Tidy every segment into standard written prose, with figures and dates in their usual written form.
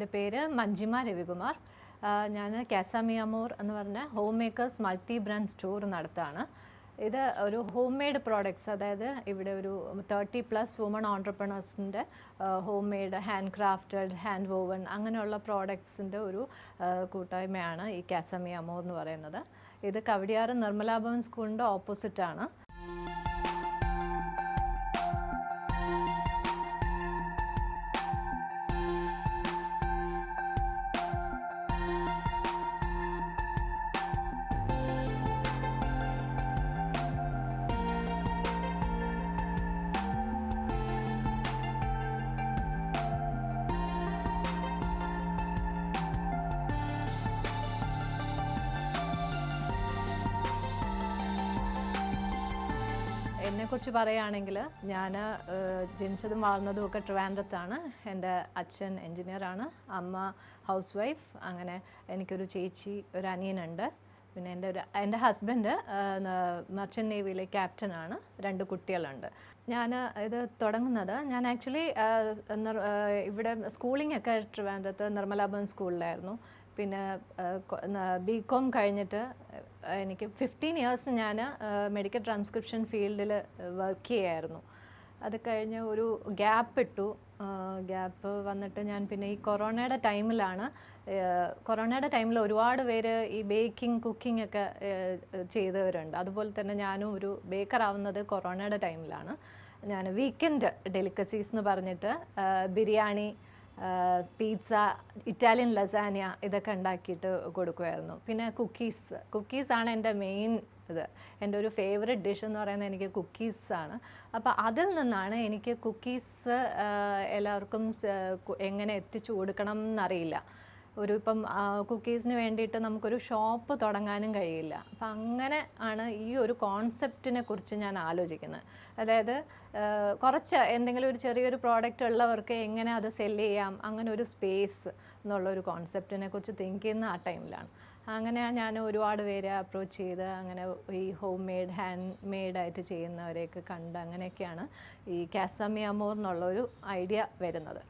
എൻ്റെ പേര് മഞ്ജിമ രവികുമാർ. ഞാൻ കാസമിയമോർ എന്ന് പറഞ്ഞ homemakers multi brand store നടത്താണ്. ഇത് ഒരു ഹോം മെയ്ഡ് പ്രോഡക്ട്സ്, അതായത് ഇവിടെ ഒരു 30+ വുമൺ ഓൺട്രപ്രണേഴ്സിൻ്റെ homemade, handcrafted, handwoven അങ്ങനെയുള്ള പ്രോഡക്ട്സിൻ്റെ ഒരു കൂട്ടായ്മയാണ് ഈ കാസമിയമോർ എന്ന് പറയുന്നത്. ഇത് കവടിയാറ് നിർമ്മലാ ഭവൻ സ്കൂളിൻ്റെ ഓപ്പോസിറ്റാണ്. എന്നെക്കുറിച്ച് പറയുകയാണെങ്കിൽ, ഞാൻ ജനിച്ചതും വളർന്നതും ഒക്കെ ട്രിവാൻഡ്രത്താണ്. എൻ്റെ അച്ഛൻ എൻജിനീയറാണ്, അമ്മ ഹൗസ് വൈഫ്. അങ്ങനെ എനിക്കൊരു ചേച്ചി, ഒരു അനിയനുണ്ട്. പിന്നെ എൻ്റെ ഹസ്ബൻഡ് മർച്ചൻ്റ് നേവിയിലെ ക്യാപ്റ്റനാണ്. 2 കുട്ടികളുണ്ട്. ഞാൻ ഇത് തുടങ്ങുന്നത്, ഞാൻ ആക്ച്വലി ഇവിടെ സ്കൂളിംഗ് ഒക്കെ ട്രിവാൻഡ്രത്ത് നിർമ്മലാ ഭവൻ സ്കൂളിലായിരുന്നു. പിന്നെ BCom കഴിഞ്ഞിട്ട് എനിക്ക് 15 ഇയേഴ്സ് ഞാൻ മെഡിക്കൽ ട്രാൻസ്ക്രിപ്ഷൻ ഫീൽഡിൽ വർക്ക് ചെയ്യായിരുന്നു. അത് കഴിഞ്ഞ് ഒരു ഗ്യാപ്പ് വന്നിട്ട് ഞാൻ പിന്നെ ഈ കൊറോണയുടെ ടൈമിൽ ഒരുപാട് പേര് ഈ ബേക്കിംഗ്, കുക്കിംഗ് ഒക്കെ ചെയ്തവരുണ്ട്. അതുപോലെ തന്നെ ഞാനും ഒരു ബേക്കർ ആവുന്നത് കൊറോണയുടെ ടൈമിലാണ്. ഞാൻ വീക്കെൻഡ് ഡെലിക്കസീസ് എന്ന് പറഞ്ഞിട്ട് ബിരിയാണി, പിസ്സ, ഇറ്റാലിയൻ ലസാനിയ ഇതൊക്കെ ഉണ്ടാക്കിയിട്ട് കൊടുക്കുമായിരുന്നു. പിന്നെ കുക്കീസാണ് എൻ്റെ മെയിൻ ഇത്. എൻ്റെ ഒരു ഫേവറേറ്റ് ഡിഷ് എന്ന് പറയുന്നത് എനിക്ക് കുക്കീസാണ്. അപ്പോൾ അതിൽ നിന്നാണ് എനിക്ക് കുക്കീസ് എല്ലാവർക്കും എങ്ങനെ എത്തിച്ചു കൊടുക്കണം എന്നറിയില്ല. ഇപ്പം കുക്കീസിന് വേണ്ടിയിട്ട് നമുക്കൊരു ഷോപ്പ് തുടങ്ങാനും കഴിയില്ല. അപ്പം അങ്ങനെ ആണ് ഈ ഒരു കോൺസെപ്റ്റിനെ കുറിച്ച് ഞാൻ ആലോചിക്കുന്നത്. അതായത് കുറച്ച് എന്തെങ്കിലും ഒരു ചെറിയൊരു പ്രോഡക്റ്റ് ഉള്ളവർക്ക് എങ്ങനെ അത് സെല്ല് ചെയ്യാം, അങ്ങനെ ഒരു സ്പേസ് എന്നുള്ളൊരു കോൺസെപ്റ്റിനെ കുറിച്ച് തിങ്ക് ചെയ്യുന്ന ആ ടൈമിലാണ്. അങ്ങനെയാണ് ഞാൻ ഒരുപാട് പേരെ അപ്രോച്ച് ചെയ്ത്, അങ്ങനെ ഈ ഹോം മെയ്ഡ്, ഹാൻഡ് മെയ്ഡായിട്ട് ചെയ്യുന്നവരെയൊക്കെ കണ്ട് അങ്ങനെയൊക്കെയാണ് ഈ കാസമിയമോർ എന്നുള്ളൊരു ഐഡിയ വരുന്നത്.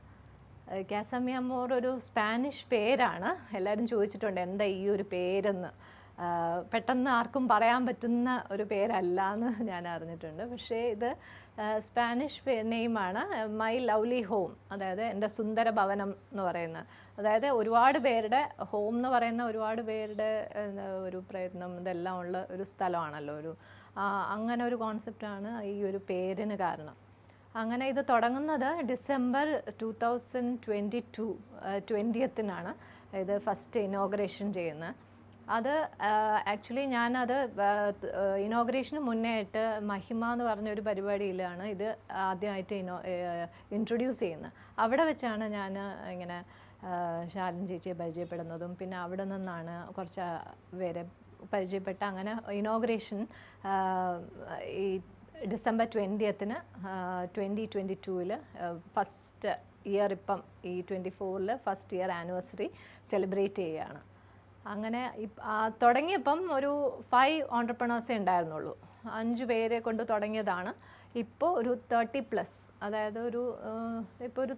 കാസമിയമോർ ഒരു സ്പാനിഷ് പേരാണ്. എല്ലാവരും ചോദിച്ചിട്ടുണ്ട് എന്താ ഈ ഒരു പേരെന്ന്. പെട്ടെന്ന് ആർക്കും പറയാൻ പറ്റുന്ന ഒരു പേരല്ല എന്ന് ഞാൻ അറിഞ്ഞിട്ടുണ്ട്. പക്ഷേ ഇത് സ്പാനിഷ് നെയിമാണ്. മൈ ലവ്ലി ഹോം, അതായത് എൻ്റെ സുന്ദര ഭവനം എന്ന് പറയുന്നത്. അതായത് ഒരുപാട് പേരുടെ ഹോം എന്ന് പറയുന്ന ഒരുപാട് പേരുടെ ഒരു പ്രയത്നം ഇതെല്ലാം ഉള്ള ഒരു സ്ഥലമാണല്ലോ. അങ്ങനെ ഒരു കോൺസെപ്റ്റാണ് ഈ ഒരു പേരിന് കാരണം. അങ്ങനെ ഇത് തുടങ്ങുന്നത് ഡിസംബർ 2022 ഇത് ഫസ്റ്റ് ഇനോഗ്രേഷൻ ചെയ്യുന്നത്. അത് ആക്ച്വലി ഞാനത് ഇനോഗ്രേഷന് മുന്നേ ആയിട്ട് മഹിമ എന്ന് പറഞ്ഞൊരു പരിപാടിയിലാണ് ഇത് ആദ്യമായിട്ട് ഇൻട്രൊഡ്യൂസ് ചെയ്യുന്നത്. അവിടെ വെച്ചാണ് ഞാൻ ഇങ്ങനെ ശാലിൻ ചേച്ചിയെ പരിചയപ്പെടുന്നതും പിന്നെ അവിടെ നിന്നാണ് കുറച്ച് പേരെ പരിചയപ്പെട്ട അങ്ങനെ ഇനോഗ്രേഷൻ ഈ ഡിസംബർ 20ന് 2022 ഫസ്റ്റ് ഇയർ, ഇപ്പം ഈ 24 ഫസ്റ്റ് ഇയർ ആനിവേഴ്സറി സെലിബ്രേറ്റ് ചെയ്യുകയാണ്. അങ്ങനെ തുടങ്ങിയപ്പം ഒരു 5 ഓൺട്രപ്രണേഴ്സേ ഉണ്ടായിരുന്നുള്ളൂ. 5 പേരെ കൊണ്ട് തുടങ്ങിയതാണ്. ഇപ്പോൾ ഒരു 30+, അതായത് ഇപ്പോൾ ഒരു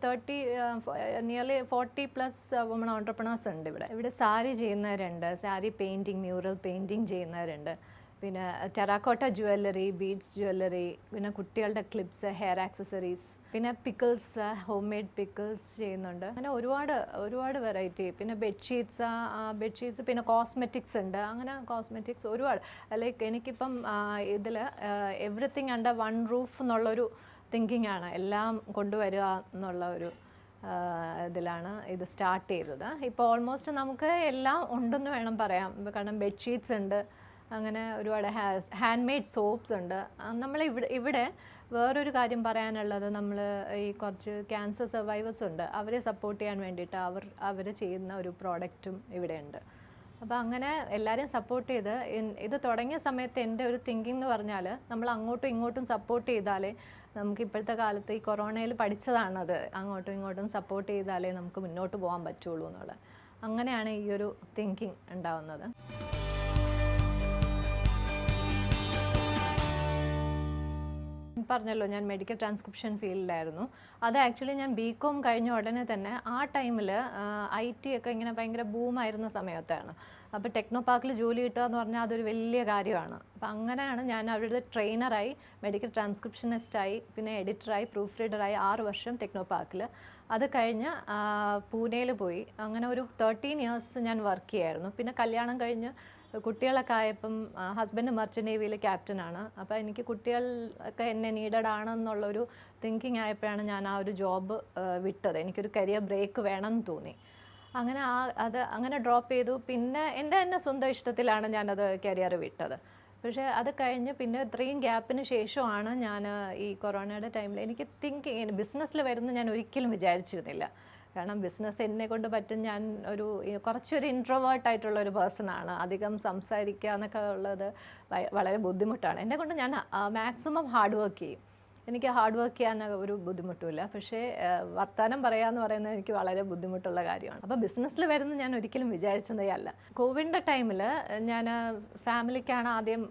നിയർലി 40+ വുമൺ ഓൺട്രപ്രണേഴ്സ് ഉണ്ട് ഇവിടെ. സാരി ചെയ്യുന്നവരുണ്ട്, സാരി പെയിൻറ്റിങ്, മ്യൂറൽ പെയിൻറ്റിങ് ചെയ്യുന്നവരുണ്ട്. പിന്നെ ടെറാക്കോട്ട ജ്വല്ലറി, ബീഡ്സ് ജ്വല്ലറി, പിന്നെ കുട്ടികളുടെ ക്ലിപ്സ്, ഹെയർ ആക്സസറീസ്, പിന്നെ പിക്കിൾസ്, ഹോം മെയ്ഡ് പിക്കിൾസ് ചെയ്യുന്നുണ്ട്. അങ്ങനെ ഒരുപാട് വെറൈറ്റി. പിന്നെ ബെഡ്ഷീറ്റ്സ്, പിന്നെ കോസ്മെറ്റിക്സ് ഉണ്ട്. അങ്ങനെ കോസ്മെറ്റിക്സ് ഒരുപാട്. ലൈക്ക് എനിക്കിപ്പം ഇതിൽ എവറിത്തിങ് അണ്ടർ വൺ റൂഫ് എന്നുള്ളൊരു തിങ്കിങ് ആണ്, എല്ലാം കൊണ്ടുവരിക എന്നുള്ള ഒരു ഇതിലാണ് ഇത് സ്റ്റാർട്ട് ചെയ്തത്. ഇപ്പോൾ ഓൾമോസ്റ്റ് നമുക്ക് എല്ലാം ഉണ്ടെന്ന് വേണം പറയാം. കാരണം ബെഡ്ഷീറ്റ്സ് ഉണ്ട്, അങ്ങനെ ഒരുപാട് ഹാൻഡ് മെയ്ഡ് സോപ്സ് ഉണ്ട്. ഇവിടെ വേറൊരു കാര്യം പറയാനുള്ളത്, നമ്മൾ ഈ കുറച്ച് ക്യാൻസർ സർവൈവേഴ്സ് ഉണ്ട്, അവരെ സപ്പോർട്ട് ചെയ്യാൻ വേണ്ടിയിട്ട് അവർ ചെയ്യുന്ന ഒരു പ്രോഡക്റ്റും ഇവിടെയുണ്ട്. അപ്പോൾ അങ്ങനെ എല്ലാവരെയും സപ്പോർട്ട് ചെയ്ത് ഇത് തുടങ്ങിയ സമയത്ത് എൻ്റെ ഒരു തിങ്കിങ് എന്ന് പറഞ്ഞാൽ, നമ്മൾ അങ്ങോട്ടും ഇങ്ങോട്ടും സപ്പോർട്ട് ചെയ്താലേ നമുക്ക് ഇപ്പോഴത്തെ കാലത്ത് ഈ കൊറോണയിൽ പഠിച്ചതാണത്, അങ്ങോട്ടും ഇങ്ങോട്ടും സപ്പോർട്ട് ചെയ്താലേ നമുക്ക് മുന്നോട്ട് പോകാൻ പറ്റുള്ളൂ എന്നുള്ളത്. അങ്ങനെയാണ് ഈ ഒരു തിങ്കിങ് ഉണ്ടാവുന്നത്. പറഞ്ഞല്ലോ ഞാൻ മെഡിക്കൽ ട്രാൻസ്ക്രിപ്ഷൻ ഫീൽഡിലായിരുന്നു. അത് ആക്ച്വലി ഞാൻ BCom കഴിഞ്ഞ ഉടനെ തന്നെ ആ ടൈമിൽ IT ഒക്കെ ഇങ്ങനെ ഭയങ്കര ബൂമായിരുന്ന സമയത്താണ്. അപ്പോൾ ടെക്നോ പാർക്കിൽ ജോലി കിട്ടുക എന്ന് പറഞ്ഞാൽ അതൊരു വലിയ കാര്യമാണ്. അപ്പോൾ അങ്ങനെയാണ് ഞാൻ അവിടെ ട്രെയിനറായി, മെഡിക്കൽ ട്രാൻസ്ക്രിപ്ഷനിസ്റ്റായി, പിന്നെ എഡിറ്ററായി, പ്രൂഫ് റീഡറായി 6 വർഷം ടെക്നോ പാർക്കിൽ. അത് കഴിഞ്ഞ് പൂനെയിൽ പോയി. അങ്ങനെ ഒരു 13 ഇയേഴ്സ് ഞാൻ വർക്ക് ചെയ്യായിരുന്നു. പിന്നെ കല്യാണം കഴിഞ്ഞ് കുട്ടികളൊക്കെ ആയപ്പം ഹസ്ബൻഡ് മർച്ചൻ്റ് നേവിയിൽ ക്യാപ്റ്റനാണ്. അപ്പോൾ എനിക്ക് കുട്ടികളൊക്കെ എന്നെ നീഡഡ് ആണെന്നുള്ളൊരു തിങ്കിങ് ആയപ്പോഴാണ് ഞാൻ ആ ഒരു ജോബ് വിട്ടത്. എനിക്കൊരു കരിയർ ബ്രേക്ക് വേണമെന്ന് തോന്നി. അങ്ങനെ അങ്ങനെ ഡ്രോപ്പ് ചെയ്തു. പിന്നെ എൻ്റെ തന്നെ സ്വന്തം ഇഷ്ടത്തിലാണ് ഞാനത് കരിയർ വിട്ടത്. പക്ഷേ അത് കഴിഞ്ഞ് പിന്നെ ഇത്രയും ഗ്യാപ്പിന് ശേഷമാണ് ഞാൻ ഈ കൊറോണയുടെ ടൈമിൽ എനിക്ക് തിങ്കിങ് ബിസിനസ്സിൽ വരുന്നത് ഞാൻ ഒരിക്കലും വിചാരിച്ചിരുന്നില്ല. കാരണം ബിസിനസ് എന്നെ കൊണ്ട് പറ്റും. ഞാൻ കുറച്ചൊരു ഇൻട്രോവേർട്ടായിട്ടുള്ള ഒരു പേഴ്സണാണ്. അധികം സംസാരിക്കുക എന്നൊക്കെ ഉള്ളത് വളരെ ബുദ്ധിമുട്ടാണ്. എന്നെ കൊണ്ട് ഞാൻ മാക്സിമം ഹാർഡ് വർക്ക് ചെയ്യും. എനിക്ക് ഹാർഡ് വർക്ക് ചെയ്യാൻ ഒരു ബുദ്ധിമുട്ടുമില്ല. പക്ഷേ വർത്തമാനം പറയാമെന്ന് പറയുന്നത് എനിക്ക് വളരെ ബുദ്ധിമുട്ടുള്ള കാര്യമാണ്. അപ്പോൾ ബിസിനസ്സിൽ വരുന്നത് ഞാൻ ഒരിക്കലും വിചാരിച്ചതേ അല്ല. കോവിഡിൻ്റെ ടൈമിൽ ഞാൻ ഫാമിലിക്കാണ് ആദ്യം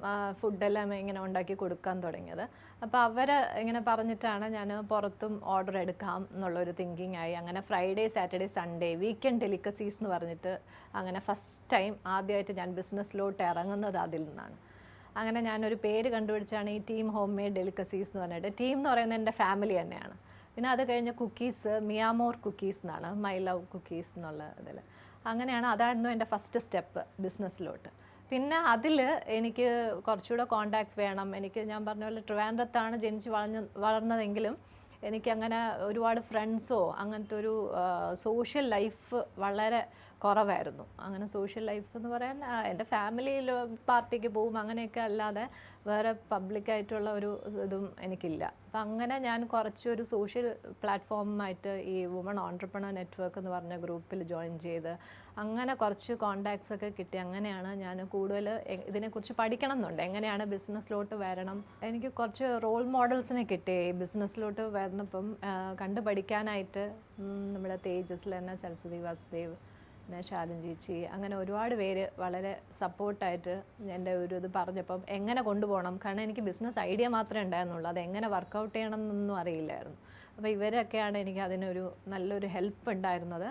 ഫുഡെല്ലാം ഇങ്ങനെ ഉണ്ടാക്കി കൊടുക്കാൻ തുടങ്ങിയത്. അപ്പോൾ അവർ ഇങ്ങനെ പറഞ്ഞിട്ടാണ് ഞാൻ പുറത്തും ഓർഡർ എടുക്കാം എന്നുള്ളൊരു തിങ്കിങ് ആയി. അങ്ങനെ Friday, Saturday, Sunday weekend delicacies എന്ന് പറഞ്ഞിട്ട് അങ്ങനെ ഫസ്റ്റ് ടൈം ആദ്യമായിട്ട് ഞാൻ ബിസിനസ്സിലോട്ട് ഇറങ്ങുന്നത് അതിൽ നിന്നാണ്. അങ്ങനെ ഞാനൊരു പേര് കണ്ടുപിടിച്ചാണ് ഈ ടീം ഹോം മെയ്ഡ് ഡെലിക്കസീസ് എന്ന് പറഞ്ഞിട്ട്. ടീം എന്ന് പറയുന്നത് എൻ്റെ ഫാമിലി തന്നെയാണ്. പിന്നെ അത് കഴിഞ്ഞ് കുക്കീസ് മിയാമോർ കുക്കീസ് എന്നാണ്, മൈ ലവ് കുക്കീസ് എന്നുള്ള ഇതിൽ. അങ്ങനെയാണ്, അതായിരുന്നു എൻ്റെ ഫസ്റ്റ് സ്റ്റെപ്പ് ബിസിനസ്സിലോട്ട്. പിന്നെ അതിൽ എനിക്ക് കുറച്ചുകൂടെ കോണ്ടാക്ട്സ് വേണം. ഞാൻ പറഞ്ഞ പോലെ ട്രിവാൻഡ്രത്താണ് ജനിച്ച് വളർന്നതെങ്കിലും എനിക്കങ്ങനെ ഒരുപാട് ഫ്രണ്ട്സോ അങ്ങനത്തെ ഒരു സോഷ്യൽ ലൈഫ് വളരെ കുറവായിരുന്നു. അങ്ങനെ സോഷ്യൽ ലൈഫ് എന്ന് പറയാൻ എൻ്റെ ഫാമിലിയിൽ പാർട്ടിക്ക് പോവും അങ്ങനെയൊക്കെ അല്ലാതെ വേറെ പബ്ലിക്കായിട്ടുള്ള ഒരു ഇതും എനിക്കില്ല. അപ്പം അങ്ങനെ ഞാൻ കുറച്ചൊരു സോഷ്യൽ പ്ലാറ്റ്ഫോമായിട്ട് ഈ വുമൺ ഓൺട്രപ്രണർ നെറ്റ്വർക്ക് എന്ന് പറഞ്ഞ ഗ്രൂപ്പിൽ ജോയിൻ ചെയ്ത് അങ്ങനെ കുറച്ച് കോണ്ടാക്ട്സ് ഒക്കെ കിട്ടി. അങ്ങനെയാണ് ഞാൻ കൂടുതൽ ഇതിനെക്കുറിച്ച് പഠിക്കണം എന്നുണ്ട്, എങ്ങനെയാണ് ബിസിനസ്സിലോട്ട് വരണം. എനിക്ക് കുറച്ച് റോൾ മോഡൽസിനെ കിട്ടി ബിസിനസ്സിലോട്ട് വരുന്നപ്പം കണ്ടു പഠിക്കാനായിട്ട്. നമ്മുടെ തേജസ്സിൽ തന്നെ സരസ്വതി വാസുദേവ്, പിന്നെ ശാലൻ ചേച്ചി, അങ്ങനെ ഒരുപാട് പേര് വളരെ സപ്പോർട്ടായിട്ട് എൻ്റെ ഒരു ഇത് പറഞ്ഞപ്പം എങ്ങനെ കൊണ്ടുപോകണം. കാരണം എനിക്ക് ബിസിനസ് ഐഡിയ മാത്രമേ ഉണ്ടായിരുന്നുള്ളൂ, അത് എങ്ങനെ വർക്കൗട്ട് ചെയ്യണം എന്നൊന്നും അറിയില്ലായിരുന്നു. അപ്പോൾ ഇവരൊക്കെയാണ് എനിക്ക് അതിനൊരു നല്ലൊരു ഹെൽപ്പ് ഉണ്ടായിരുന്നത്.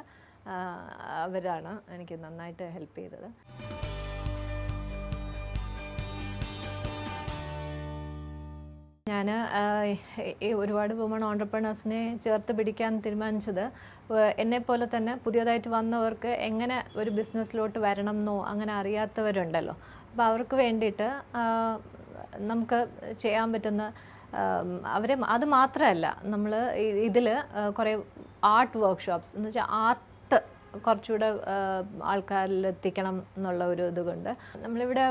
അവരാണ് എനിക്ക് നന്നായിട്ട് ഹെൽപ്പ് ചെയ്തത്. ഞാൻ ഒരുപാട് വുമൺ ഓൺട്രപ്രണേഴ്സിനെ ചേർത്ത് പിടിക്കാൻ തീരുമാനിച്ചത് എന്നെപ്പോലെ തന്നെ പുതിയതായിട്ട് വന്നവർക്ക് എങ്ങനെ ഒരു ബിസിനസ്സിലോട്ട് വരണം എന്നോ അങ്ങനെ അറിയാത്തവരുണ്ടല്ലോ. അപ്പോൾ അവർക്ക് വേണ്ടിയിട്ട് നമുക്ക് ചെയ്യാൻ പറ്റുന്ന അത് മാത്രമല്ല, നമ്മൾ ഇതിൽ കുറേ ആർട്ട് വർക്ക്ഷോപ്സ് എന്ന് വെച്ചാൽ ആർട്ട് കുറച്ചുകൂടെ ആൾക്കാരിൽ എത്തിക്കണം എന്നുള്ള ഒരു ഇതുകൊണ്ട് നമ്മളിവിടെ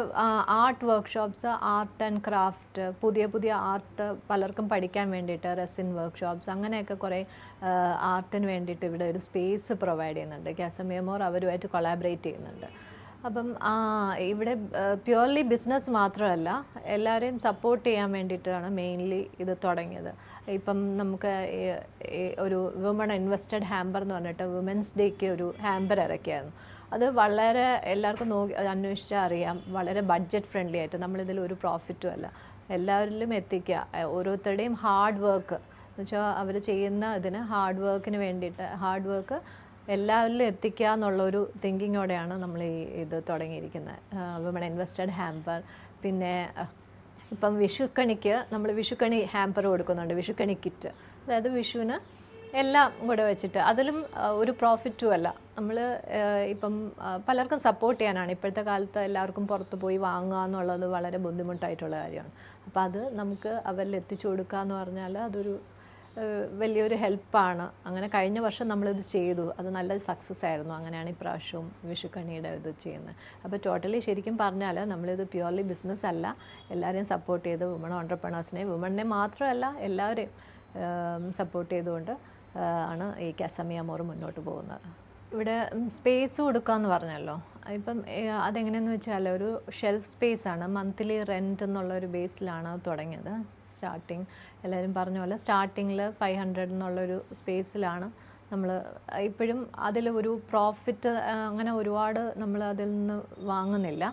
art workshops, art and craft, പുതിയ ആർട്ട് പലർക്കും പഠിക്കാൻ വേണ്ടിയിട്ട് റെസിൻ വർക്ക്ഷോപ്സ്, അങ്ങനെയൊക്കെ കുറേ ആർട്ടിന് വേണ്ടിയിട്ട് ഇവിടെ ഒരു സ്പേസ് പ്രൊവൈഡ് ചെയ്യുന്നുണ്ട്. കാസമിയമോർ അവരുമായിട്ട് കൊളാബറേറ്റ് ചെയ്യുന്നുണ്ട്. അപ്പം ഇവിടെ പ്യുവർലി ബിസിനസ് മാത്രമല്ല, എല്ലാവരെയും സപ്പോർട്ട് ചെയ്യാൻ വേണ്ടിയിട്ടാണ് മെയിൻലി ഇത് തുടങ്ങിയത്. ഇപ്പം നമുക്ക് ഒരു വുമൺ ഇൻവെസ്റ്റഡ് ഹാമ്പർ എന്ന് പറഞ്ഞിട്ട് വുമൻസ് ഡേക്ക് ഒരു ഹാമ്പർ ഇറക്കിയായിരുന്നു. അത് വളരെ എല്ലാവർക്കും അന്വേഷിച്ചാൽ അറിയാം, വളരെ ബഡ്ജറ്റ് ഫ്രണ്ട്ലി ആയിട്ട്. നമ്മളിതിൽ ഒരു പ്രോഫിറ്റും അല്ല, എല്ലാവരിലും എത്തിക്കുക. ഓരോരുത്തരുടെയും ഹാർഡ് വർക്ക് എന്ന് വെച്ചാൽ അവർ ചെയ്യുന്ന ഇതിന് ഹാർഡ് വർക്കിന് വേണ്ടിയിട്ട് എല്ലാവരിലും എത്തിക്കുക എന്നുള്ളൊരു തിങ്കിങ്ങോടെയാണ് നമ്മൾ ഇത് തുടങ്ങിയിരിക്കുന്നത്, വുമൺ ഇൻവെസ്റ്റഡ് ഹാമ്പർ. പിന്നെ ഇപ്പം വിഷുക്കണിക്ക് നമ്മൾ വിഷുക്കണി ഹാമ്പർ കൊടുക്കുന്നുണ്ട്, വിഷുക്കണി കിറ്റ്. അതായത് വിഷുവിന് എല്ലാം കൂടെ വെച്ചിട്ട് അതിലും ഒരു പ്രോഫിറ്റും അല്ല. നമ്മൾ ഇപ്പം പലർക്കും സപ്പോർട്ട് ചെയ്യാനാണ്. ഇപ്പോഴത്തെ കാലത്ത് എല്ലാവർക്കും പുറത്ത് പോയി വാങ്ങുക എന്നുള്ളത് വളരെ ബുദ്ധിമുട്ടായിട്ടുള്ള കാര്യമാണ്. അപ്പോൾ അത് നമുക്ക് അവരിൽ എത്തിച്ചു കൊടുക്കുക എന്ന് പറഞ്ഞാൽ അതൊരു വലിയൊരു ഹെൽപ്പാണ്. അങ്ങനെ കഴിഞ്ഞ വർഷം നമ്മളിത് ചെയ്തു, അത് നല്ല സക്സസ് ആയിരുന്നു. അങ്ങനെയാണ് ഇപ്രാവശ്യവും വിഷുക്കണിയുടെ ഇത് ചെയ്യുന്നത്. അപ്പോൾ ടോട്ടലി ശരിക്കും പറഞ്ഞാൽ നമ്മളിത് പ്യുവർലി ബിസിനസ് അല്ല, എല്ലാവരെയും സപ്പോർട്ട് ചെയ്ത് വുമൺ ഓൺട്രപ്രണേഴ്സിനെ, വുമണിനെ മാത്രമല്ല എല്ലാവരെയും സപ്പോർട്ട് ചെയ്തുകൊണ്ട് ആണ് ഈ കാസമിയമോർ മുന്നോട്ട് പോകുന്നത്. ഇവിടെ സ്പേസ് കൊടുക്കുക എന്ന് പറഞ്ഞല്ലോ. ഇപ്പം അതെങ്ങനെയെന്ന് വെച്ചാൽ ഒരു ഷെൽഫ് സ്പേസാണ്, മന്ത്ലി റെൻറ്റ് എന്നുള്ളൊരു ബേസിലാണ് തുടങ്ങിയത്. സ്റ്റാർട്ടിങ് എല്ലാവരും പറഞ്ഞ പോലെ സ്റ്റാർട്ടിങ്ങിൽ 500 എന്നുള്ളൊരു സ്പേസിലാണ് നമ്മൾ ഇപ്പോഴും. അതിൽ ഒരു പ്രോഫിറ്റ് അങ്ങനെ ഒരുപാട് നമ്മൾ അതിൽ നിന്ന് വാങ്ങുന്നില്ല.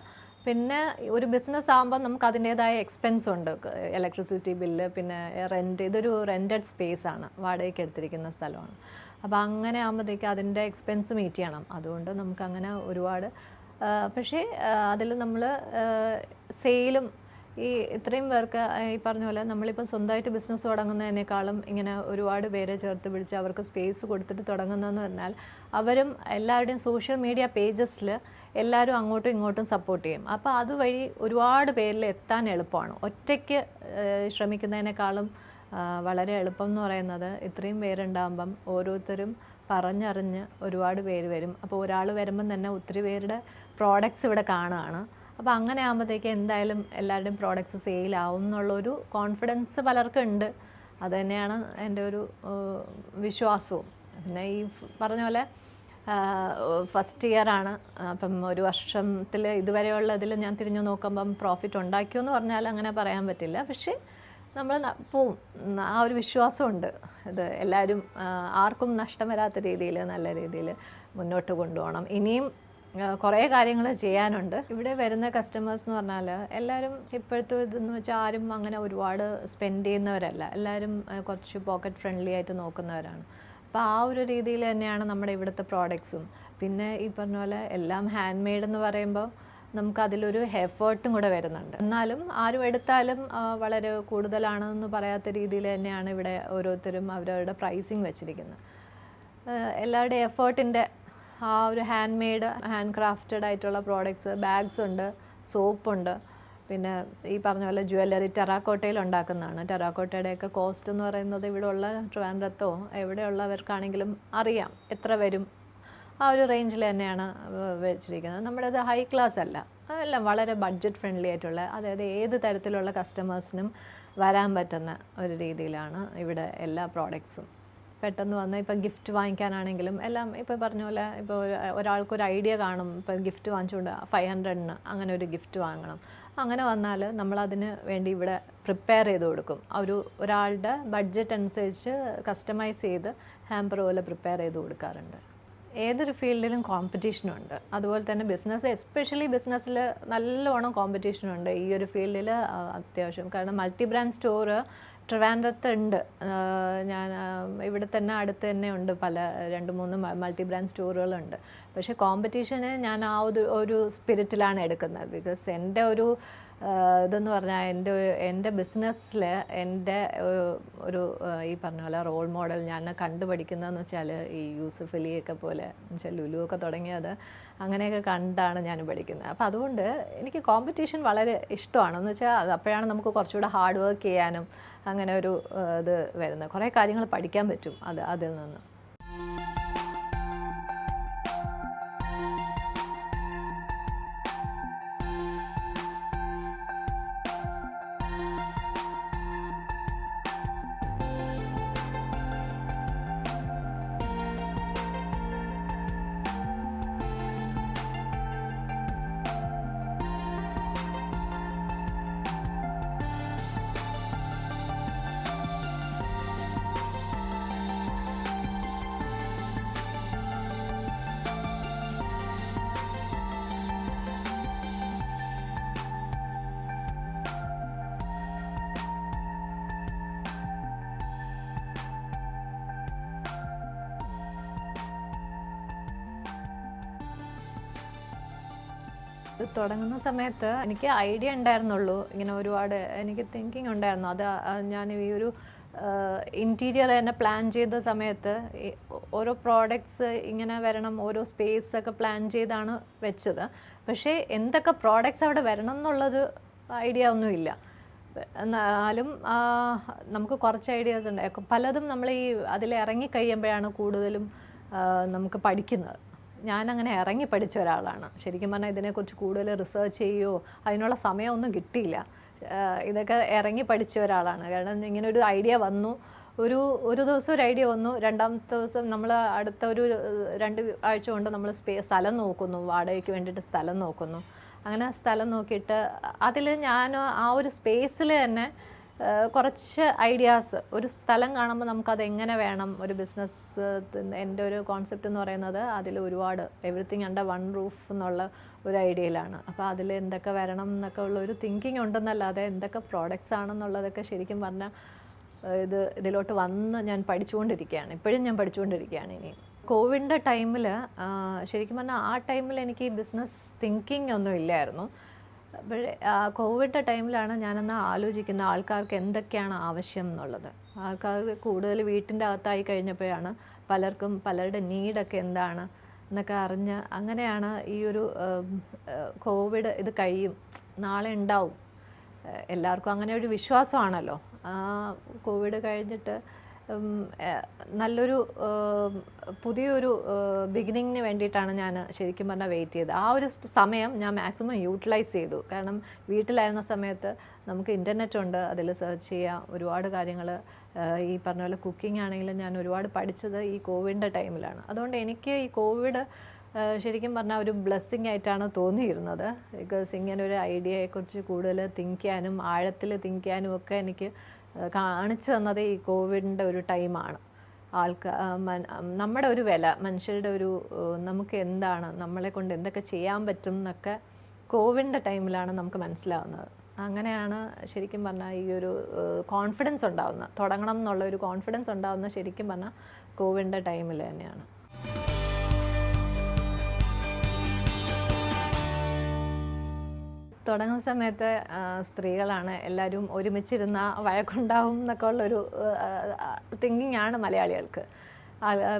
പിന്നെ ഒരു ബിസിനസ് ആകുമ്പോൾ നമുക്ക് അതിൻ്റേതായ എക്സ്പെൻസ് ഉണ്ട്. ഇലക്ട്രിസിറ്റി ബില്ല്, പിന്നെ റെൻറ്റ്. ഇതൊരു റെൻറ്റഡ് സ്പേസ് ആണ്, വാടകയ്ക്ക് എടുത്തിരിക്കുന്ന സ്ഥലമാണ്. അപ്പോൾ അങ്ങനെ ആകുമ്പോഴത്തേക്ക് അതിൻ്റെ എക്സ്പെൻസ് മീറ്റ് ചെയ്യണം. അതുകൊണ്ട് നമുക്കങ്ങനെ ഒരുപാട് പക്ഷേ അതിൽ നമ്മൾ സെയിലും ഈ ഇത്രയും പേർക്ക് ഈ പറഞ്ഞ പോലെ നമ്മളിപ്പോൾ സ്വന്തമായിട്ട് ബിസിനസ് തുടങ്ങുന്നതിനേക്കാളും ഇങ്ങനെ ഒരുപാട് പേരെ ചേർത്ത് പിടിച്ച് അവർക്ക് സ്പേസ് കൊടുത്തിട്ട് തുടങ്ങുന്നതെന്ന് പറഞ്ഞാൽ അവരും എല്ലാവരുടെയും സോഷ്യൽ മീഡിയ പേജസിൽ എല്ലാവരും അങ്ങോട്ടും ഇങ്ങോട്ടും സപ്പോർട്ട് ചെയ്യും. അപ്പോൾ അതുവഴി ഒരുപാട് പേരിൽ എത്താൻ എളുപ്പമാണ്. ഒറ്റയ്ക്ക് ശ്രമിക്കുന്നതിനേക്കാളും വളരെ എളുപ്പം എന്ന് പറയുന്നത് ഇത്രയും പേരുണ്ടാകുമ്പം ഓരോരുത്തരും പറഞ്ഞറിഞ്ഞ് ഒരുപാട് പേര് വരും. അപ്പോൾ ഒരാൾ വരുമ്പം തന്നെ ഒത്തിരി പേരുടെ പ്രോഡക്റ്റ്സ് ഇവിടെ കാണുകയാണ്. അപ്പോൾ അങ്ങനെ ആകുമ്പോഴത്തേക്ക് എന്തായാലും എല്ലാവരുടെയും പ്രോഡക്റ്റ്സ് സെയിലാവും എന്നുള്ളൊരു കോൺഫിഡൻസ് പലർക്കും ഉണ്ട്. അതുതന്നെയാണ് എൻ്റെ ഒരു വിശ്വാസവും. പിന്നെ ഈ പറഞ്ഞ പോലെ ഫസ്റ്റ് ഇയറാണ്. അപ്പം ഒരു വർഷത്തിൽ ഇതുവരെയുള്ളതിൽ ഞാൻ തിരിഞ്ഞു നോക്കുമ്പം പ്രോഫിറ്റ് ഉണ്ടാക്കിയോ എന്ന് പറഞ്ഞാൽ അങ്ങനെ പറയാൻ പറ്റില്ല. പക്ഷേ നമ്മൾ പോവും, ആ ഒരു വിശ്വാസമുണ്ട്. ഇത് എല്ലാവരും ആർക്കും നഷ്ടം വരാത്ത രീതിയിൽ നല്ല രീതിയിൽ മുന്നോട്ട് കൊണ്ടുപോകണം. ഇനിയും കുറേ കാര്യങ്ങൾ ചെയ്യാനുണ്ട്. ഇവിടെ വരുന്ന കസ്റ്റമേഴ്സ് എന്ന് പറഞ്ഞാൽ എല്ലാവരും ഇപ്പോഴത്തെ ഇതെന്ന് വെച്ചാൽ ആരും അങ്ങനെ ഒരുപാട് സ്പെൻഡ് ചെയ്യുന്നവരല്ല. എല്ലാവരും കുറച്ച് പോക്കറ്റ് ഫ്രണ്ട്ലി ആയിട്ട് നോക്കുന്നവരാണ്. അപ്പോൾ ആ ഒരു രീതിയിൽ തന്നെയാണ് നമ്മുടെ ഇവിടുത്തെ പ്രോഡക്ട്സും. പിന്നെ ഈ പറഞ്ഞ പോലെ എല്ലാം ഹാൻഡ് മെയ്ഡ് എന്ന് പറയുമ്പോൾ നമുക്കതിലൊരു എഫേർട്ടും കൂടെ വരുന്നുണ്ട്. എന്നാലും ആരും എടുത്താലും വളരെ കൂടുതലാണെന്ന് പറയാത്ത രീതിയിൽ തന്നെയാണ് ഇവിടെ ഓരോരുത്തരും അവരവരുടെ പ്രൈസിങ് വെച്ചിരിക്കുന്നത്. എല്ലാവരുടെയും എഫേർട്ടിൻ്റെ ആ ഒരു ഹാൻഡ് മെയ്ഡ്, ഹാൻഡ് ക്രാഫ്റ്റഡ് ആയിട്ടുള്ള പ്രോഡക്ട്സ്, ബാഗ്സ് ഉണ്ട്, സോപ്പുണ്ട്. പിന്നെ ഈ പറഞ്ഞ പോലെ ജ്വല്ലറി ടെറാക്കോട്ടയിൽ ഉണ്ടാക്കുന്നതാണ്. ടെറാക്കോട്ടയുടെയൊക്കെ കോസ്റ്റ് എന്ന് പറയുന്നത് ഇവിടെ ഉള്ള ട്രിവാൻഡ്രത്തോ എവിടെയുള്ളവർക്കാണെങ്കിലും അറിയാം എത്ര വരും. ആ ഒരു റേഞ്ചിൽ തന്നെയാണ് വെച്ചിരിക്കുന്നത്. നമ്മുടേത് ഹൈ ക്ലാസ് അല്ല, അതെല്ലാം വളരെ ബഡ്ജറ്റ് ഫ്രണ്ട്ലി ആയിട്ടുള്ള, അതായത് ഏത് തരത്തിലുള്ള കസ്റ്റമേഴ്സിനും വരാൻ പറ്റുന്ന ഒരു രീതിയിലാണ് ഇവിടെ എല്ലാ പ്രോഡക്ട്സും. പെട്ടെന്ന് വന്ന് ഇപ്പം ഗിഫ്റ്റ് വാങ്ങിക്കാനാണെങ്കിലും എല്ലാം ഇപ്പോൾ പറഞ്ഞ പോലെ ഇപ്പോൾ ഒരാൾക്കൊരു ഐഡിയ കാണും, ഇപ്പം ഗിഫ്റ്റ് വാങ്ങിച്ചുകൊണ്ട് 500-ന് അങ്ങനെ ഒരു ഗിഫ്റ്റ് വാങ്ങണം. അങ്ങനെ വന്നാൽ നമ്മളതിന് വേണ്ടി ഇവിടെ പ്രിപ്പയർ ചെയ്ത് കൊടുക്കും. ഒരാളുടെ ബഡ്ജറ്റ് അനുസരിച്ച് കസ്റ്റമൈസ് ചെയ്ത് ഹാമ്പർ പോലെ പ്രിപ്പയർ ചെയ്ത് കൊടുക്കാറുണ്ട്. ഏതൊരു ഫീൽഡിലും കോമ്പറ്റീഷനുണ്ട്. അതുപോലെ തന്നെ ബിസിനസ്, എസ്പെഷ്യലി ബിസിനസ്സിൽ നല്ലോണം കോമ്പറ്റീഷനുണ്ട് ഈ ഒരു ഫീൽഡിൽ അത്യാവശ്യം. കാരണം മൾട്ടി ബ്രാൻഡ് സ്റ്റോർ ട്രിവാൻഡ്രത്ത് ഉണ്ട്. ഞാൻ ഇവിടെ തന്നെ അടുത്ത് തന്നെ ഉണ്ട്, പല 2-3 മൾട്ടി ബ്രാൻഡ് സ്റ്റോറുകളുണ്ട്. പക്ഷേ കോമ്പറ്റീഷന് ഞാൻ ആ ഒരു സ്പിരിറ്റിലാണ് എടുക്കുന്നത്. ബിക്കോസ് എൻ്റെ ഒരു ഇതെന്ന് പറഞ്ഞാൽ എൻ്റെ ബിസിനസ്സിൽ എൻ്റെ ഒരു ഈ പറഞ്ഞ പോലെ റോൾ മോഡൽ ഞാൻ കണ്ടുപഠിക്കുന്നതെന്ന് വെച്ചാൽ ഈ യൂസുഫ് അലിയൊക്കെ പോലെ വെച്ചാൽ ലുലു ഒക്കെ തുടങ്ങിയത് അങ്ങനെയൊക്കെ കണ്ടാണ് ഞാൻ പഠിക്കുന്നത്. അപ്പോൾ അതുകൊണ്ട് എനിക്ക് കോമ്പറ്റീഷൻ വളരെ ഇഷ്ടമാണെന്ന് വെച്ചാൽ അത് അപ്പോഴാണ് നമുക്ക് കുറച്ചുകൂടെ ഹാർഡ് വർക്ക് ചെയ്യാനും അങ്ങനെ ഒരു ഇത് വരുന്നത്. കുറേ കാര്യങ്ങൾ പഠിക്കാൻ പറ്റും അതിൽ നിന്ന്. ഇത് തുടങ്ങുന്ന സമയത്ത് എനിക്ക് ഐഡിയ ഉണ്ടായിരുന്നുള്ളൂ, ഇങ്ങനെ ഒരുപാട് എനിക്ക് തിങ്കിങ് ഉണ്ടായിരുന്നു. അത് ഞാൻ ഈ ഒരു ഇൻറ്റീരിയർ തന്നെ പ്ലാൻ ചെയ്ത സമയത്ത് ഓരോ പ്രോഡക്ട്സ് ഇങ്ങനെ വരണം, ഓരോ സ്പേസ് ഒക്കെ പ്ലാൻ ചെയ്താണ് വെച്ചത്. പക്ഷേ എന്തൊക്കെ പ്രോഡക്ട്സ് അവിടെ വരണം എന്നുള്ളൊരു ഐഡിയ ഒന്നുമില്ല. എന്നാലും നമുക്ക് കുറച്ച് ഐഡിയാസ് ഉണ്ട്. പലതും നമ്മൾ ഈ അതിൽ ഇറങ്ങിക്കഴിയുമ്പോഴാണ് കൂടുതലും നമുക്ക് പഠിക്കുന്നത്. ഞാനങ്ങനെ ഇറങ്ങി പഠിച്ച ഒരാളാണ്. ശരിക്കും പറഞ്ഞാൽ ഇതിനെക്കുറിച്ച് കൂടുതൽ റിസർച്ച് ചെയ്യുകയോ അതിനുള്ള സമയമൊന്നും കിട്ടിയില്ല. ഇതൊക്കെ ഇറങ്ങി പഠിച്ച ഒരാളാണ്. കാരണം ഇങ്ങനെ ഒരു ഐഡിയ വന്നു, ഒരു ദിവസം ഒരു ഐഡിയ വന്നു, രണ്ടാമത്തെ ദിവസം നമ്മൾ അടുത്ത ഒരു 2 ആഴ്ച കൊണ്ട് നമ്മൾ സ്ഥലം നോക്കുന്നു, വാടകയ്ക്ക് വേണ്ടിയിട്ട് സ്ഥലം നോക്കുന്നു. അങ്ങനെ സ്ഥലം നോക്കിയിട്ട് അതിൽ ഞാൻ ആ ഒരു സ്പേസിൽ തന്നെ കുറച്ച് ഐഡിയാസ്, ഒരു സ്ഥലം കാണുമ്പോൾ നമുക്കതെങ്ങനെ വേണം ഒരു ബിസിനസ്. എൻ്റെ ഒരു കോൺസെപ്റ്റ് എന്ന് പറയുന്നത് അതിൽ ഒരുപാട് എവറിത്തിങ് അണ്ടർ വൺ റൂഫ് എന്നുള്ള ഒരു ഐഡിയയിലാണ്. അപ്പോൾ അതിൽ എന്തൊക്കെ വരണം എന്നൊക്കെ ഉള്ളൊരു തിങ്കിങ് ഉണ്ടെന്നല്ലാതെ എന്തൊക്കെ പ്രോഡക്റ്റ്സ് ആണെന്നുള്ളതൊക്കെ ശരിക്കും പറഞ്ഞാൽ ഇതിലോട്ട് വന്ന് ഞാൻ പഠിച്ചുകൊണ്ടിരിക്കുകയാണ്. ഇപ്പോഴും ഞാൻ പഠിച്ചുകൊണ്ടിരിക്കുകയാണ്. ഇനി കോവിഡിൻ്റെ ടൈമിൽ ശരിക്കും പറഞ്ഞാൽ ആ ടൈമിൽ എനിക്ക് ബിസിനസ് തിങ്കിങ് ഒന്നും ഇല്ലായിരുന്നു. പക്ഷേ കോവിഡിൻ്റെ ടൈമിലാണ് ഞാനെന്നാൽ ആലോചിക്കുന്ന ആൾക്കാർക്ക് എന്തൊക്കെയാണ് ആവശ്യം എന്നുള്ളത്. ആൾക്കാർ കൂടുതൽ വീട്ടിൻ്റെ അകത്തായി കഴിഞ്ഞപ്പോഴാണ് പലർക്കും പലരുടെ നീഡൊക്കെ എന്താണ് എന്നൊക്കെ അറിഞ്ഞ് അങ്ങനെയാണ് ഈ ഒരു കോവിഡ് ഇത് കഴിയും, നാളെ ഉണ്ടാവും, എല്ലാവർക്കും അങ്ങനെ ഒരു വിശ്വാസമാണല്ലോ. കോവിഡ് കഴിഞ്ഞിട്ട് നല്ലൊരു പുതിയൊരു ബിഗിനിങ്ങിന് വേണ്ടിയിട്ടാണ് ഞാൻ ശരിക്കും പറഞ്ഞാൽ വെയിറ്റ് ചെയ്തത്. ആ ഒരു സമയം ഞാൻ മാക്സിമം യൂട്ടിലൈസ് ചെയ്തു. കാരണം വീട്ടിലായിരുന്ന സമയത്ത് നമുക്ക് ഇൻ്റർനെറ്റ് ഉണ്ട്, അതിൽ സെർച്ച് ചെയ്യാം ഒരുപാട് കാര്യങ്ങൾ. ഈ പറഞ്ഞ പോലെ കുക്കിംഗ് ആണെങ്കിലും ഞാൻ ഒരുപാട് പഠിച്ചത് ഈ കോവിഡിൻ്റെ ടൈമിലാണ്. അതുകൊണ്ട് എനിക്ക് ഈ കോവിഡ് ശരിക്കും പറഞ്ഞാൽ ഒരു ബ്ലെസ്സിങ് ആയിട്ടാണ് തോന്നിയിരുന്നത്. ബിക്കോസ് ഇങ്ങനെ ഒരു ഐഡിയയെക്കുറിച്ച് കൂടുതൽ തിങ്ക് ചെയ്യാനും ആഴത്തിൽ തിങ്ക് ചെയ്യാനും ഒക്കെ എനിക്ക് കാണിച്ചു തന്നത് ഈ കോവിഡിൻ്റെ ഒരു ടൈമാണ്. നമ്മുടെ ഒരു വില, മനുഷ്യരുടെ ഒരു നമുക്ക് എന്താണ്, നമ്മളെ കൊണ്ട് എന്തൊക്കെ ചെയ്യാൻ പറ്റും എന്നൊക്കെ കോവിഡിൻ്റെ ടൈമിലാണ് നമുക്ക് മനസ്സിലാവുന്നത്. അങ്ങനെയാണ് ശരിക്കും പറഞ്ഞാൽ ഈ ഒരു കോൺഫിഡൻസ് ഉണ്ടാവുന്നത്, തുടങ്ങണം എന്നുള്ള ഒരു കോൺഫിഡൻസ് ഉണ്ടാവുന്നത് ശരിക്കും പറഞ്ഞാൽ കോവിഡിൻ്റെ ടൈമിൽ തന്നെയാണ്. തുടങ്ങുന്ന സമയത്ത് സ്ത്രീകളാണ് എല്ലാവരും ഒരുമിച്ചിരുന്ന വഴക്കുണ്ടാവും എന്നൊക്കെ ഉള്ളൊരു തിങ്കിങ് ആണ് മലയാളികൾക്ക്.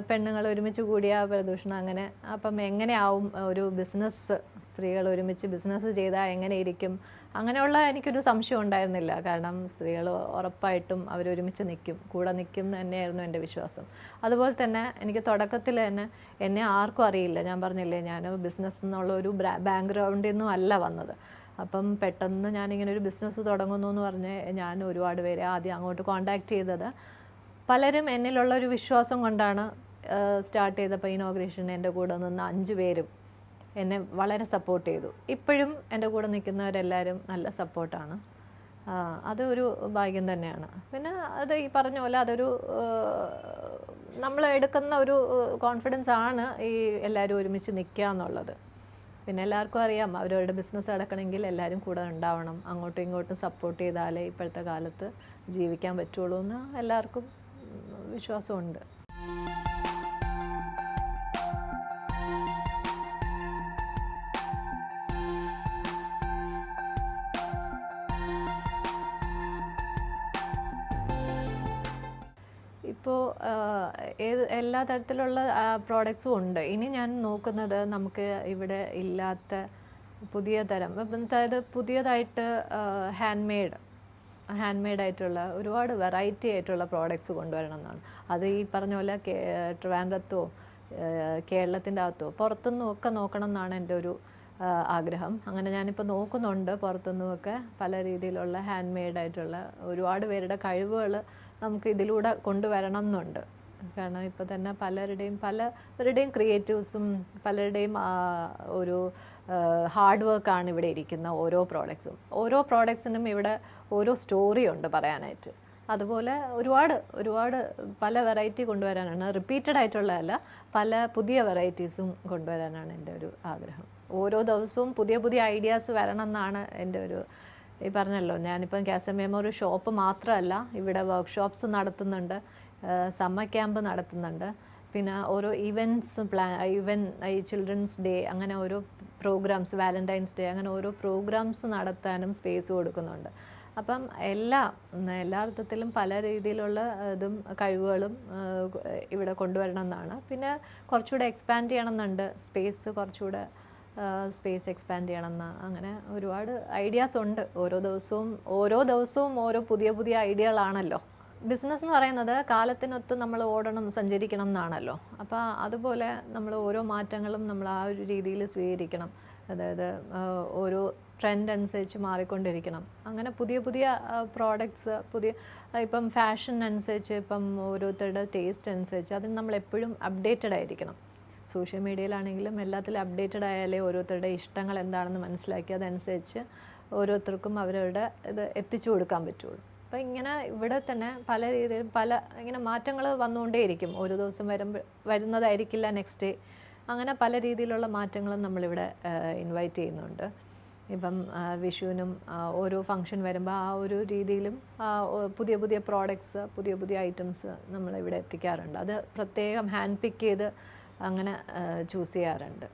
പെണ്ണുങ്ങൾ ഒരുമിച്ച് കൂടിയ പ്രദൂഷണം അങ്ങനെ. അപ്പം എങ്ങനെയാവും ഒരു ബിസിനസ്, സ്ത്രീകൾ ഒരുമിച്ച് ബിസിനസ് ചെയ്താൽ എങ്ങനെ ഇരിക്കും, അങ്ങനെയുള്ള എനിക്കൊരു സംശയം ഉണ്ടായിരുന്നില്ല. കാരണം സ്ത്രീകൾ ഉറപ്പായിട്ടും അവരൊരുമിച്ച് നിൽക്കും, കൂടെ നിൽക്കും എന്ന് തന്നെയായിരുന്നു എൻ്റെ വിശ്വാസം. അതുപോലെ തന്നെ എനിക്ക് തുടക്കത്തിൽ തന്നെ എന്നെ ആർക്കും അറിയില്ല. ഞാൻ പറഞ്ഞില്ലേ, ഞാൻ ബിസിനസ് എന്നുള്ള ഒരു ബാക്ക്ഗ്രൗണ്ടിൽ നിന്നും അല്ല വന്നത്. അപ്പം പെട്ടെന്ന് ഞാനിങ്ങനെ ഒരു ബിസിനസ് തുടങ്ങുന്നു എന്ന് പറഞ്ഞ് ഞാൻ ഒരുപാട് പേരെ ആദ്യം അങ്ങോട്ട് കോൺടാക്റ്റ് ചെയ്തത്. പലരും എന്നിലുള്ള ഒരു വിശ്വാസം കൊണ്ടാണ് സ്റ്റാർട്ട് ചെയ്തപ്പോൾ ഇനോഗ്രേഷൻ എൻ്റെ കൂടെ നിന്ന് 5 പേരും എന്നെ വളരെ സപ്പോർട്ട് ചെയ്തു. ഇപ്പോഴും എൻ്റെ കൂടെ നിൽക്കുന്നവരെല്ലാവരും നല്ല സപ്പോർട്ടാണ്. അതൊരു ഭാഗ്യം തന്നെയാണ്. പിന്നെ അത് ഈ പറഞ്ഞ പോലെ അതൊരു നമ്മൾ എടുക്കുന്ന ഒരു കോൺഫിഡൻസ് ആണ് ഈ എല്ലാവരും ഒരുമിച്ച് നിൽക്കുക എന്നുള്ളത്. പിന്നെ എല്ലാവർക്കും അറിയാം, അവരവരുടെ ബിസിനസ് നടക്കണമെങ്കിൽ എല്ലാവരും കൂടെ ഉണ്ടാവണം, അങ്ങോട്ടും ഇങ്ങോട്ടും സപ്പോർട്ട് ചെയ്താലേ ഇപ്പോഴത്തെ കാലത്ത് ജീവിക്കാൻ പറ്റുള്ളൂ എന്ന് എല്ലാവർക്കും വിശ്വാസമുണ്ട്. ഇപ്പോൾ എല്ലാ തരത്തിലുള്ള പ്രോഡക്ട്സും ഉണ്ട്. ഇനി ഞാൻ നോക്കുന്നത് നമുക്ക് ഇവിടെ ഇല്ലാത്ത പുതിയ തരം, അതായത് പുതിയതായിട്ട് ഹാൻഡ് മെയ്ഡായിട്ടുള്ള ഒരുപാട് വെറൈറ്റി ആയിട്ടുള്ള പ്രോഡക്ട്സ് കൊണ്ടുവരണം എന്നാണ്. അത് ഈ പറഞ്ഞ പോലെ ട്രിവാൻഡ്രത്തോ കേരളത്തിൻ്റെ അകത്തോ പുറത്തുനിന്നും ഒക്കെ നോക്കണം എന്നാണ് എൻ്റെ ഒരു ആഗ്രഹം. അങ്ങനെ ഞാനിപ്പോൾ നോക്കുന്നുണ്ട്. പുറത്തുനിന്നുമൊക്കെ പല രീതിയിലുള്ള ഹാൻഡ് മെയ്ഡായിട്ടുള്ള ഒരുപാട് പേരുടെ കഴിവുകൾ നമുക്ക് ഇതിലൂടെ കൊണ്ടുവരണം എന്നുണ്ട്. കാരണം ഇപ്പോൾ തന്നെ പലരുടെയും ക്രിയേറ്റീവ്സും പലരുടെയും ഒരു ഹാർഡ് വർക്കാണ് ഇവിടെ ഇരിക്കുന്ന ഓരോ പ്രോഡക്ട്സിനും ഇവിടെ ഓരോ സ്റ്റോറി ഉണ്ട് പറയാനായിട്ട്. അതുപോലെ ഒരുപാട് പല വെറൈറ്റി കൊണ്ടുവരാനാണ്, റിപ്പീറ്റഡ് ആയിട്ടുള്ളതല്ല, പല പുതിയ വെറൈറ്റീസും കൊണ്ടുവരാനാണ് എൻ്റെ ഒരു ആഗ്രഹം. ഓരോ ദിവസവും പുതിയ ഐഡിയാസ് വരണം എന്നാണ് എൻ്റെ ഒരു, ഈ പറഞ്ഞല്ലോ ഞാനിപ്പം കാസമേമ ഒരു ഷോപ്പ് മാത്രമല്ല, ഇവിടെ വർക്ക്ഷോപ്സ് നടത്തുന്നുണ്ട്, സമ്മർ ക്യാമ്പ് നടത്തുന്നുണ്ട്, പിന്നെ ഓരോ ഇവൻറ്റ്സ് ഈ ചിൽഡ്രൻസ് ഡേ അങ്ങനെ ഓരോ പ്രോഗ്രാംസ്, വാലൻറ്റൈൻസ് ഡേ അങ്ങനെ ഓരോ പ്രോഗ്രാംസ് നടത്താനും സ്പേസ് കൊടുക്കുന്നുണ്ട്. അപ്പം എല്ലാ അർത്ഥത്തിലും പല രീതിയിലുള്ള ഇതും കഴിവുകളും ഇവിടെ കൊണ്ടുവരണം എന്നാണ്. പിന്നെ കുറച്ചുകൂടെ എക്സ്പാൻഡ് ചെയ്യണമെന്നുണ്ട്, കുറച്ചുകൂടെ സ്പേസ് എക്സ്പാൻഡ് ചെയ്യണമെന്ന്. അങ്ങനെ ഒരുപാട് ഐഡിയാസ് ഉണ്ട്. ഓരോ ദിവസവും ഓരോ പുതിയ ഐഡിയകളാണല്ലോ. ബിസിനസ് എന്ന് പറയുന്നത് കാലത്തിനൊത്ത് നമ്മൾ ഓടണം, സഞ്ചരിക്കണം എന്നാണല്ലോ. അപ്പോൾ അതുപോലെ നമ്മൾ ഓരോ മാറ്റങ്ങളും നമ്മൾ ആ ഒരു രീതിയിൽ സ്വീകരിക്കണം. അതായത് ഓരോ ട്രെൻഡ് അനുസരിച്ച് മാറിക്കൊണ്ടിരിക്കണം. അങ്ങനെ പുതിയ പ്രോഡക്ട്സ്, ഇപ്പം ഫാഷൻ അനുസരിച്ച്, ഇപ്പം ഓരോരുത്തരുടെ ടേസ്റ്റ് അനുസരിച്ച് അതിന് നമ്മൾ എപ്പോഴും അപ്ഡേറ്റഡ് ആയിരിക്കണം. സോഷ്യൽ മീഡിയയിലാണെങ്കിലും എല്ലാത്തിലും അപ്ഡേറ്റഡ് ആയാലേ ഓരോരുത്തരുടെ ഇഷ്ടങ്ങൾ എന്താണെന്ന് മനസ്സിലാക്കി അതനുസരിച്ച് ഓരോരുത്തർക്കും അവരവരുടെ ഇത് എത്തിച്ചു കൊടുക്കാൻ പറ്റുള്ളൂ. അപ്പോൾ ഇങ്ങനെ ഇവിടെ തന്നെ പല രീതിയിൽ ഇങ്ങനെ മാറ്റങ്ങൾ വന്നുകൊണ്ടേയിരിക്കും. ഓരോ ദിവസം വരുന്നതായിരിക്കില്ല നെക്സ്റ്റ് ഡേ അങ്ങനെ പല രീതിയിലുള്ള മാറ്റങ്ങളും നമ്മളിവിടെ ഇൻവൈറ്റ് ചെയ്യുന്നുണ്ട്. ഇപ്പം വിഷുവിനും ഓരോ ഫംഗ്ഷൻ വരുമ്പോൾ ആ ഒരു രീതിയിലും പുതിയ പുതിയ പ്രോഡക്ട്സ്, പുതിയ പുതിയ ഐറ്റംസ് നമ്മളിവിടെ എത്തിക്കാറുണ്ട്. അത് പ്രത്യേകം ഹാൻഡ് പിക്ക് ചെയ്ത് അങ്ങനെ ചൂസ് ചെയ്യാറുണ്ട്.